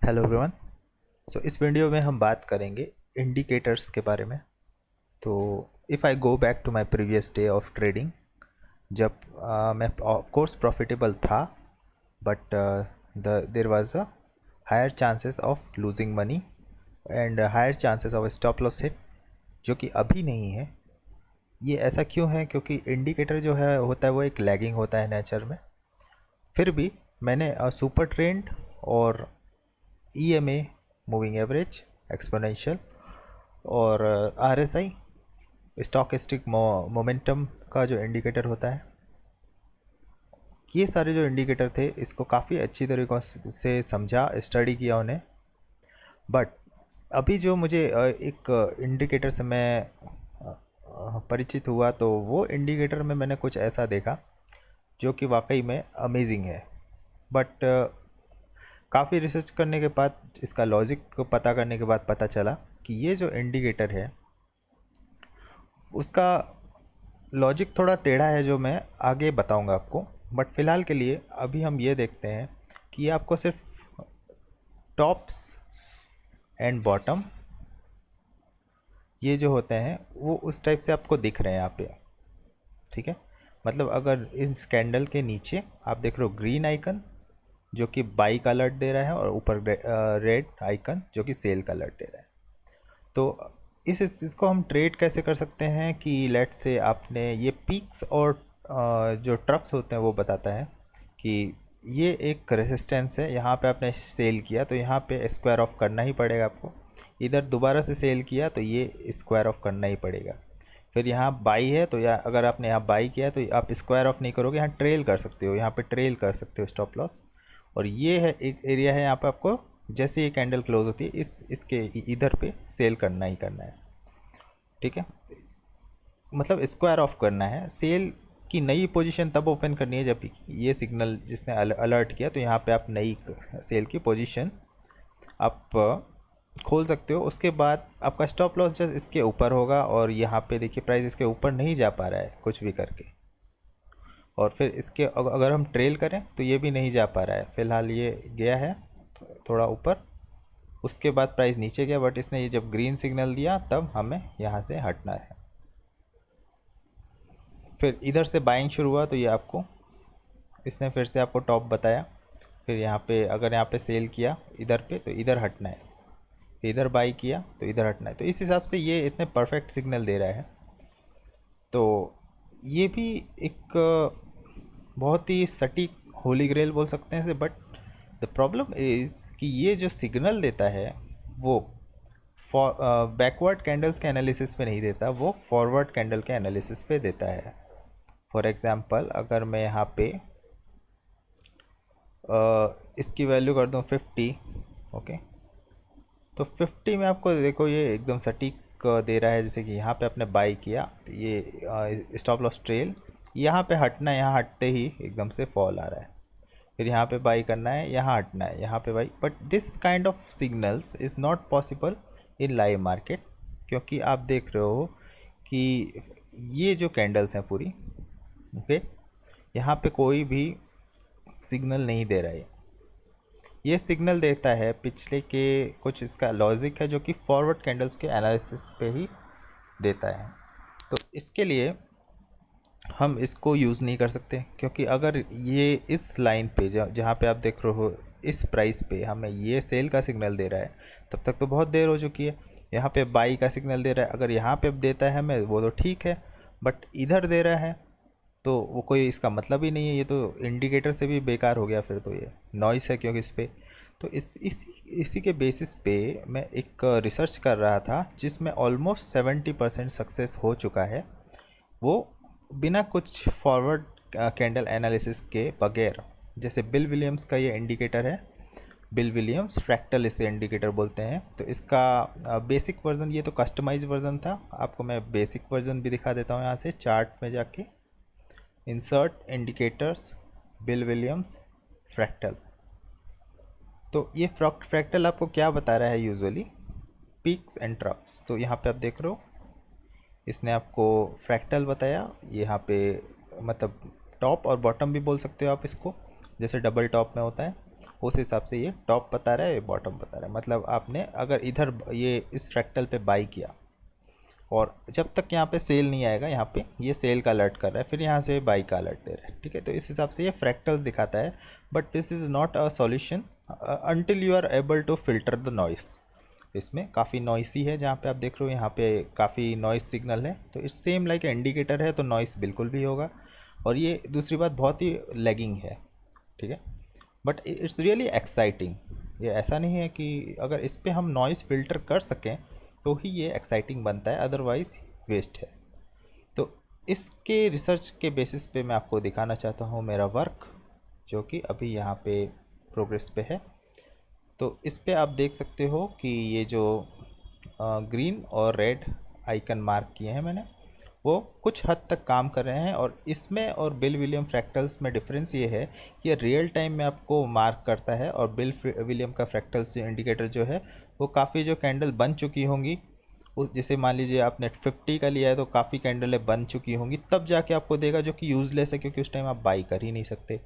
Hello everyone. इस video में हम बात करेंगे इंडिकेटर्स के बारे में। तो if I go back to my previous day of trading, जब मैं ऑफ कोर्स प्रॉफिटेबल था, but there was a higher chances of losing money and higher chances of stop loss hit, जो कि अभी नहीं है। ये ऐसा क्यों है? क्योंकि इंडिकेटर जो है होता है वो एक लैगिंग होता है नेचर में। फिर भी मैंने सुपर ट्रेंड और EMA, मूविंग एवरेज, एक्सपोनेंशियल और RSI, स्टॉकेस्टिक मोमेंटम का जो इंडिकेटर होता है, ये सारे जो इंडिकेटर थे इसको काफ़ी अच्छी तरीक़ों से समझा, स्टडी किया उन्हें। बट अभी जो मुझे एक इंडिकेटर से मैं परिचित हुआ, तो वो इंडिकेटर में मैंने कुछ ऐसा देखा जो कि वाकई में अमेजिंग है। बट काफ़ी रिसर्च करने के बाद, इसका लॉजिक को पता करने के बाद पता चला कि ये जो इंडिकेटर है उसका लॉजिक थोड़ा टेढ़ा है, जो मैं आगे बताऊंगा आपको। बट फ़िलहाल के लिए अभी हम ये देखते हैं कि ये आपको सिर्फ टॉप्स एंड बॉटम, ये जो होते हैं वो उस टाइप से आपको दिख रहे हैं यहाँ पे, ठीक है। मतलब अगर इस कैंडल के नीचे आप देख रहे हो ग्रीन आइकन जो कि बाई का अलर्ट दे रहा है, और ऊपर रेड आइकन जो कि सेल का अलर्ट दे रहा है। तो इसको हम ट्रेड कैसे कर सकते हैं कि लेट से आपने ये पीक्स और जो ट्रफ्स होते हैं वो बताता है कि ये एक रेजिस्टेंस है, यहाँ पे आपने सेल किया तो यहाँ पे स्क्वायर ऑफ करना ही पड़ेगा आपको। इधर दोबारा से सेल किया तो ये स्क्वायर ऑफ करना ही पड़ेगा। फिर यहाँ बाई है, तो या अगर आपने यहाँ बाई किया तो आप स्क्वायर ऑफ नहीं करोगे, यहाँ ट्रेल कर सकते हो, यहाँ पे ट्रेल कर सकते हो स्टॉप लॉस। और ये है एक एरिया है, यहाँ पे आपको जैसे ये कैंडल क्लोज होती है इसके इधर पे सेल करना ही करना है, ठीक है। मतलब स्क्वायर ऑफ करना है। सेल की नई पोजीशन तब ओपन करनी है जब ये सिग्नल जिसने अलर्ट किया, तो यहाँ पे आप नई सेल की पोजीशन आप खोल सकते हो। उसके बाद आपका स्टॉप लॉस जस्ट इसके ऊपर होगा, और यहाँ पे देखिए प्राइस इसके ऊपर नहीं जा पा रहा है कुछ भी करके। और फिर इसके अगर हम ट्रेल करें तो ये भी नहीं जा पा रहा है। फ़िलहाल ये गया है थोड़ा ऊपर, उसके बाद प्राइस नीचे गया, बट इसने ये जब ग्रीन सिग्नल दिया तब हमें यहाँ से हटना है। फिर इधर से बाइंग शुरू हुआ, तो ये आपको इसने फिर से आपको टॉप बताया। फिर यहाँ पे अगर यहाँ पे सेल किया इधर पे तो इधर हटना है, फिर इधर बाई किया तो इधर हटना है। तो इस हिसाब से ये इतने परफेक्ट सिग्नल दे रहा है। तो ये भी एक बहुत ही सटीक होली ग्रेल बोल सकते हैं इसे। बट द प्रॉब्लम इज़ कि ये जो सिग्नल देता है वो बैकवर्ड कैंडल्स के एनालिसिस पे नहीं देता, वो फॉरवर्ड कैंडल के एनालिसिस पे देता है। फॉर एग्ज़ाम्पल अगर मैं यहाँ पे इसकी वैल्यू कर दूँ 50, ओके, तो 50 में आपको देखो ये एकदम सटीक दे रहा है। जैसे कि यहाँ पे आपने बाई किया तो ये स्टॉप लॉस ट्रेल, यहाँ पे हटना है, यहाँ हटते ही एकदम से फॉल आ रहा है। फिर यहाँ पे बाई करना है, यहाँ हटना है, यहाँ पे by. But this kind of signals is not possible in live market, क्योंकि आप देख रहे हो कि ये जो कैंडल्स हैं पूरी, ओके, यहाँ पे कोई भी सिग्नल नहीं दे रहा है। ये सिग्नल देता है पिछले के कुछ, इसका लॉजिक है जो कि फॉरवर्ड कैंडल्स के एनालिसिस पे ही देता है। तो इसके लिए हम इसको यूज़ नहीं कर सकते, क्योंकि अगर ये इस लाइन पे जहाँ पे आप देख रहे हो इस प्राइस पे हमें ये सेल का सिग्नल दे रहा है, तब तक तो बहुत देर हो चुकी है। यहाँ पे बाई का सिग्नल दे रहा है, अगर यहाँ पे देता है हमें वो तो ठीक है, बट इधर दे रहा है तो वो कोई इसका मतलब ही नहीं है। ये तो इंडिकेटर से भी बेकार हो गया, फिर तो ये नॉइस है क्योंकि इस पर। तो इसी के बेसिस पे मैं एक रिसर्च कर रहा था जिसमें ऑलमोस्ट 70% सक्सेस हो चुका है, वो बिना कुछ फॉरवर्ड कैंडल एनालिसिस के बगैर। जैसे बिल विलियम्स का ये इंडिकेटर है, बिल विलियम्स फ्रैक्टल इसे इंडिकेटर बोलते हैं। तो इसका बेसिक वर्जन, ये तो कस्टमाइज वर्जन था, आपको मैं बेसिक वर्जन भी दिखा देता हूँ। यहाँ से चार्ट में जाके insert indicators bill Williams fractal. तो ये फ्रैक्टल आपको क्या बता रहा है? Usually peaks and troughs. तो यहाँ पे आप देख रहे हो इसने आपको फ्रैक्टल बताया। यहाँ पे मतलब टॉप और बॉटम भी बोल सकते हो आप इसको, जैसे डबल टॉप में होता है। उस हिसाब से ये टॉप बता रहा है, ये बॉटम बता रहा है। मतलब आपने अगर इधर ये इस फ्रैक्टल पे बाई किया और जब तक यहाँ पे सेल नहीं आएगा, यहाँ पे ये सेल का अलर्ट कर रहा है, फिर यहाँ से बाई का अलर्ट दे रहा है, ठीक है। तो इस हिसाब से ये फ्रैक्टल्स दिखाता है, but this is not a solution until you are able to filter the noise. इसमें काफ़ी नॉइसी है, जहाँ पे आप देख रहे हो यहाँ पे काफ़ी नॉइस सिग्नल है, तो इट्स सेम लाइक इंडिकेटर है, तो नॉइस बिल्कुल भी होगा। और ये दूसरी बात बहुत ही लैगिंग है, ठीक है, बट इट्स रियली एक्साइटिंग। ये ऐसा नहीं है कि अगर इस पर हम नॉइस फिल्टर कर सकें तो ही ये एक्साइटिंग बनता है, अदरवाइज़ वेस्ट है। तो इसके रिसर्च के बेसिस पे मैं आपको दिखाना चाहता हूँ मेरा वर्क, जो कि अभी यहाँ पे प्रोग्रेस पे है। तो इस पे आप देख सकते हो कि ये जो ग्रीन और रेड आइकन मार्क किए हैं मैंने, वो कुछ हद तक काम कर रहे हैं। और इसमें और बिल विलियम फ्रैक्टल्स में डिफरेंस ये है कि ये रियल टाइम में आपको मार्क करता है, और बिल विलियम का फ्रैक्टल्स जो इंडिकेटर जो है वो काफ़ी जो कैंडल बन चुकी होंगी, जैसे मान लीजिए आपने 50 का लिया है तो काफ़ी कैंडलें बन चुकी होंगी, तब जाके आपको देगा, जो कि यूज़लेस है क्योंकि उस टाइम आप बाई कर ही नहीं सकते।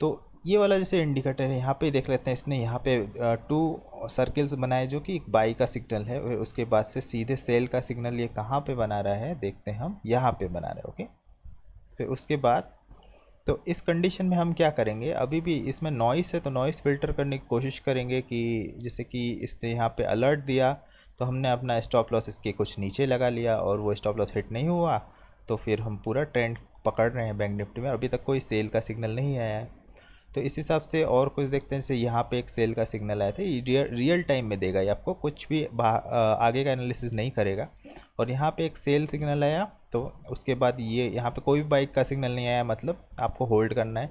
तो ये वाला जैसे इंडिकेटर है, यहाँ पे देख लेते हैं, इसने यहाँ पे 2 सर्कल्स बनाए जो कि एक बाई का सिग्नल है, और उसके बाद से सीधे सेल का सिग्नल ये कहाँ पे बना रहा है देखते हैं हम, यहाँ पे बना रहा है, ओके। फिर उसके बाद तो इस कंडीशन में हम क्या करेंगे, अभी भी इसमें नॉइस है तो नॉइस फिल्टर करने की कोशिश करेंगे कि जैसे कि इसने यहाँ पे अलर्ट दिया तो हमने अपना स्टॉप लॉस इसके कुछ नीचे लगा लिया और वो स्टॉप लॉस हिट नहीं हुआ, तो फिर हम पूरा ट्रेंड पकड़ रहे हैं बैंक निफ्टी में, अभी तक कोई सेल का सिग्नल नहीं आया है। तो इस हिसाब से और कुछ देखते हैं, जैसे यहाँ पे एक सेल का सिग्नल आया था, ये रियल टाइम में देगा, ये आपको कुछ भी आगे का एनालिसिस नहीं करेगा। और यहाँ पे एक सेल सिग्नल आया, तो उसके बाद ये यहाँ पे कोई भी बाइक का सिग्नल नहीं आया, मतलब आपको होल्ड करना है।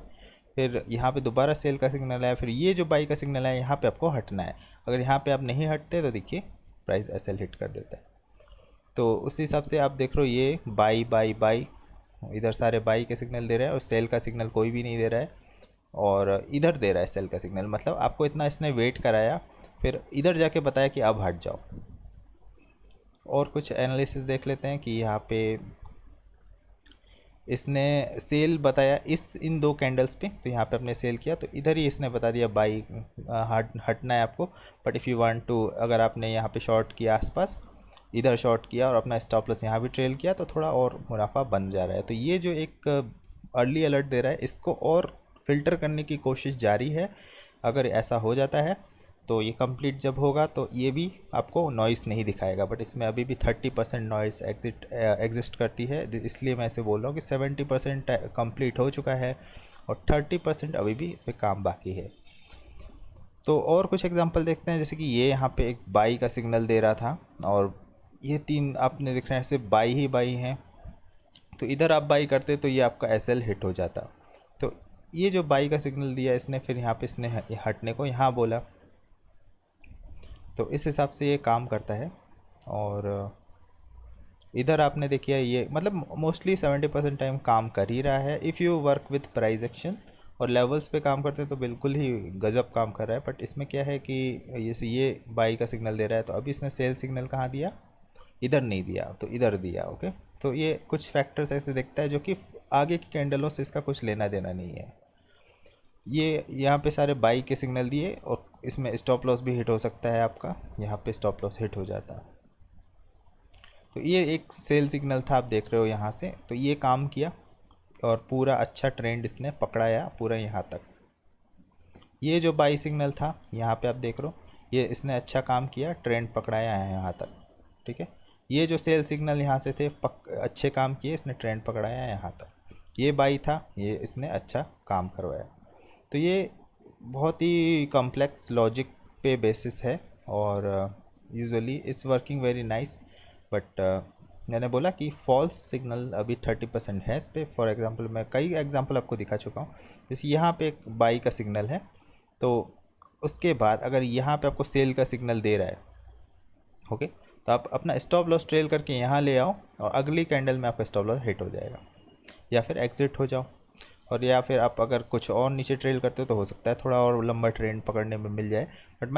फिर यहाँ पे दोबारा सेल का सिग्नल आया, फिर ये जो बाई का सिग्नल आया यहाँ पे आपको हटना है। अगर यहाँ पे आप नहीं हटते तो देखिए प्राइस एसएल हिट कर देता है। तो उस हिसाब से आप देख रहे हो ये बाई बाई बाई, इधर सारे बाई के सिग्नल दे रहा है और सेल का सिग्नल कोई भी नहीं दे रहा है, और इधर दे रहा है सेल का सिग्नल। मतलब आपको इतना इसने वेट कराया, फिर इधर जाके बताया कि अब हट जाओ। और कुछ एनालिसिस देख लेते हैं कि यहाँ पे इसने सेल बताया इन 2 कैंडल्स पे, तो यहाँ पे अपने सेल किया, तो इधर ही इसने बता दिया बाई हटना है आपको। But if you want to, अगर आपने यहाँ पे शॉर्ट किया आसपास, इधर शॉर्ट किया और अपना स्टॉप लॉस यहाँ भी ट्रेल किया, तो थोड़ा और मुनाफा बन जा रहा है। तो ये जो एक अर्ली अलर्ट दे रहा है, इसको और फिल्टर करने की कोशिश जारी है। अगर ऐसा हो जाता है तो ये कंप्लीट जब होगा तो ये भी आपको नॉइस नहीं दिखाएगा, बट इसमें अभी भी 30% नॉइस एग्जिस्ट करती है, इसलिए मैं इसे बोल रहा हूँ कि 70% कंप्लीट हो चुका है और 30% अभी भी इस पर काम बाकी है। तो और कुछ एग्जांपल देखते हैं, जैसे कि ये यहाँ पे एक बाई का सिग्नल दे रहा था और ये 3 आपने दिख रहे हैं सिर्फ बाई ही बाई हैं, तो इधर आप बाई करते तो ये आपका एसएल हिट हो जाता। तो ये जो बाई का सिग्नल दिया इसने, फिर यहाँ पे इसने हटने को यहाँ बोला, तो इस हिसाब से ये काम करता है। और इधर आपने देखिए ये मतलब मोस्टली 70% टाइम काम कर ही रहा है। If you work with price action और लेवल्स पे काम करते हैं तो बिल्कुल ही गजब काम कर रहा है। बट इसमें क्या है कि ये बाई का सिग्नल दे रहा है, तो अभी इसने सेल सिग्नल कहाँ दिया, इधर नहीं दिया तो इधर दिया, ओके। तो ये कुछ फैक्टर्स ऐसे देखता है जो कि आगे की कैंडलों से इसका कुछ लेना देना नहीं है। ये यहाँ पे सारे बाई के सिग्नल दिए और इसमें स्टॉप लॉस भी हिट हो सकता है आपका, यहाँ पे स्टॉप लॉस हिट हो जाता है। तो ये एक सेल सिग्नल था, आप देख रहे हो यहाँ से, तो ये काम किया और पूरा अच्छा ट्रेंड इसने पकड़ाया पूरा यहाँ तक। ये जो बाई सिग्नल था यहाँ पे आप देख रहे हो, ये इसने अच्छा काम किया, ट्रेंड पकड़ाया है यहाँ तक, ठीक है। ये जो सेल सिग्नल यहाँ से थे अच्छे काम किए, इसने ट्रेंड पकड़ाया है यहाँ तक। ये बाई था, ये इसने अच्छा काम करवाया। तो ये बहुत ही कॉम्प्लेक्स लॉजिक पे बेसिस है और usually it's working very nice. But मैंने बोला कि फॉल्स सिग्नल अभी 30% है इस पर। फॉर एग्जांपल मैं कई एग्जांपल आपको दिखा चुका हूँ। जैसे यहाँ पे एक बाई का सिग्नल है, तो उसके बाद अगर यहाँ पे आपको सेल का सिग्नल दे रहा है, ओके, तो आप अपना स्टॉप लॉस ट्रेल करके यहाँ ले आओ और अगली कैंडल में आपका स्टॉप लॉस हिट हो जाएगा, या फिर एग्जिट हो जाओ। और या फिर आप अगर कुछ और नीचे ट्रेल करते हो तो हो सकता है थोड़ा और लंबा ट्रेंड पकड़ने में मिल जाए। बट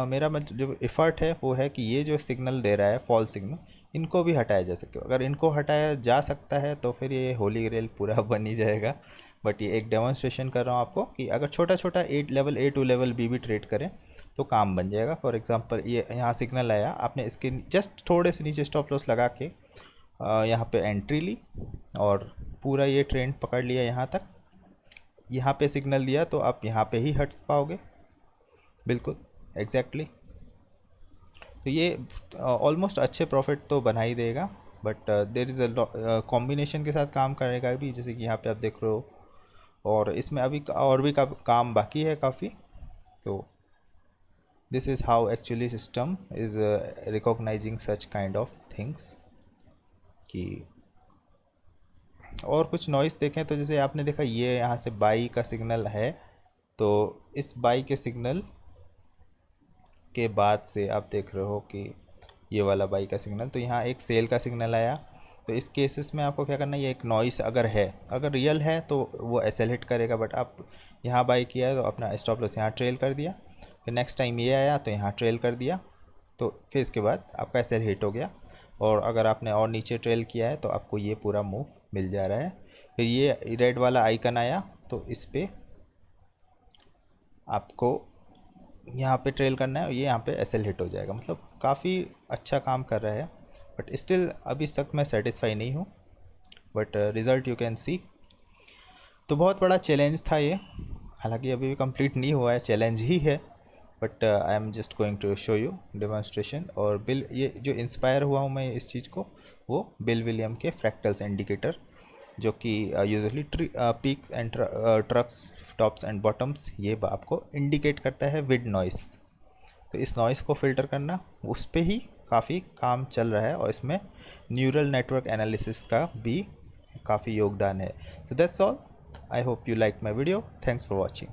मेरा जो एफर्ट है वो है कि ये जो सिग्नल दे रहा है फॉल सिग्नल, इनको भी हटाया जा सके। अगर इनको हटाया जा सकता है तो फिर ये होली ग्रेल पूरा बन ही जाएगा। बट ये एक डेमोन्स्ट्रेशन कर रहा हूँ आपको कि अगर छोटा छोटा level A to level B भी ट्रेड करें तो काम बन जाएगा। फॉर एग्जांपल ये यहाँ सिग्नल आया, आपने इसके जस्ट थोड़े से नीचे स्टॉप लॉस लगा के यहाँ पे एंट्री ली और पूरा ये ट्रेंड पकड़ लिया यहाँ तक, यहाँ पे सिग्नल दिया तो आप यहाँ पे ही हट पाओगे, बिल्कुल एग्जैक्टली। तो ये ऑलमोस्ट अच्छे प्रॉफिट तो बना ही देगा, but there is a combination के साथ काम करेगा भी, जैसे कि यहाँ पे आप देख रहे हो। और इसमें अभी और भी काम बाकी है काफ़ी। तो this is how actually system is recognising such kind of things. कि और कुछ नॉइस देखें तो जैसे आपने देखा ये यहाँ से बाई का सिग्नल है, तो इस बाई के सिग्नल के बाद से आप देख रहे हो कि ये वाला बाई का सिग्नल, तो यहाँ एक सेल का सिग्नल आया। तो इस केसेस में आपको क्या करना है, ये एक नॉइस अगर है, अगर रियल है तो वो एसएल हिट करेगा, बट आप यहाँ बाई किया है तो अपना स्टॉप लॉस यहाँ ट्रेल कर दिया, फिर नेक्स्ट टाइम ये आया तो यहाँ ट्रेल कर दिया, तो फिर इसके बाद आपका एसएल हिट हो गया। और अगर आपने और नीचे ट्रेल किया है तो आपको ये पूरा मूव मिल जा रहा है। फिर ये रेड वाला आइकन आया तो इस पर आपको यहाँ पे ट्रेल करना है और ये यहाँ पे एसएल हिट हो जाएगा। मतलब काफ़ी अच्छा काम कर रहा है, बट स्टिल अभी तक मैं सेटिस्फाई नहीं हूँ, but result you can see. तो बहुत बड़ा चैलेंज था ये, हालांकि अभी भी कंप्लीट नहीं हुआ है, चैलेंज ही है, but I am just going to show you demonstration. और बिल, ये जो इंस्पायर हुआ हूँ मैं इस चीज़ को, वो बिल विलियम के फ्रैक्टल्स इंडिकेटर, जो कि usually peaks and trucks, tops and bottoms, ये आपको इंडिकेट करता है विद नॉइस। तो इस नॉइस को फ़िल्टर करना, उस पर ही काफ़ी काम चल रहा है और इसमें न्यूरल नेटवर्क एनालिसिस का भी काफ़ी योगदान है। So that's all. I hope you liked my video. Thanks for watching.